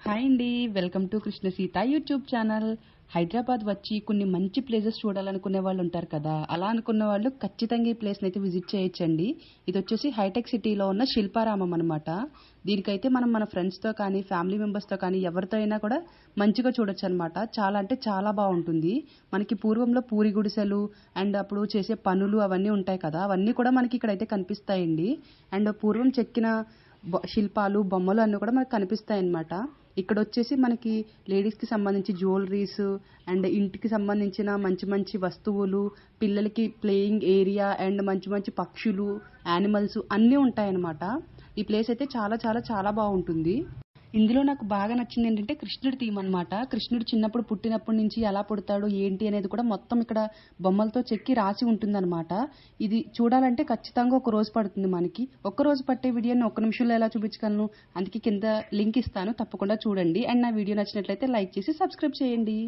Hi అండి, welcome to Krishna Sita YouTube channel. Hyderabad వచ్చి కొన్ని మంచి ప్లేసెస్ చూడాలనుకునే వాళ్ళు ఉంటారు కదా, అలా అనుకున్న వాళ్ళు ఖచ్చితంగా ఈ ప్లేస్ని అయితే విజిట్ చేయొచ్చండి. ఇది వచ్చేసి హైటెక్ సిటీలో ఉన్న శిల్పారామం అనమాట. దీనికైతే మనం మన ఫ్రెండ్స్తో కానీ ఫ్యామిలీ మెంబర్స్తో కానీ ఎవరితో అయినా కూడా మంచిగా చూడొచ్చు అనమాట. చాలా అంటే చాలా బాగుంటుంది. మనకి పూర్వంలో పూరి గుడిసెలు అండ్ అప్పుడు చేసే పనులు అవన్నీ ఉంటాయి కదా, అవన్నీ కూడా మనకి ఇక్కడైతే కనిపిస్తాయండి. అండ్ పూర్వం చెక్కిన శిల్పాలు బొమ్మలు అన్నీ కూడా మనకు కనిపిస్తాయి అన్నమాట. ఇక్కడ వచ్చేసి మనకి లేడీస్కి సంబంధించి జ్యువెలరీస్ అండ్ ఇంటికి సంబంధించిన మంచి మంచి వస్తువులు, పిల్లలకి ప్లేయింగ్ ఏరియా అండ్ మంచి మంచి పక్షులు, యానిమల్స్ అన్నీ ఉంటాయన్నమాట. ఈ ప్లేస్ అయితే చాలా చాలా చాలా బాగుంటుంది. ఇందులో నాకు బాగా నచ్చింది ఏంటంటే కృష్ణుడి థీమ్ అనమాట. కృష్ణుడు చిన్నప్పుడు పుట్టినప్పటి నుంచి ఎలా పుడతాడు ఏంటి అనేది కూడా మొత్తం ఇక్కడ బొమ్మలతో చెక్కి రాసి ఉంటుందన్నమాట. ఇది చూడాలంటే ఖచ్చితంగా ఒక రోజు పడుతుంది మనకి. ఒక్క రోజు పట్టే వీడియోని ఒక్క నిమిషంలో ఎలా చూపించగలను, అందుకే కింద లింక్ ఇస్తాను, తప్పకుండా చూడండి. అండ్ నా వీడియో నచ్చినట్లయితే లైక్ చేసి సబ్స్క్రైబ్ చేయండి.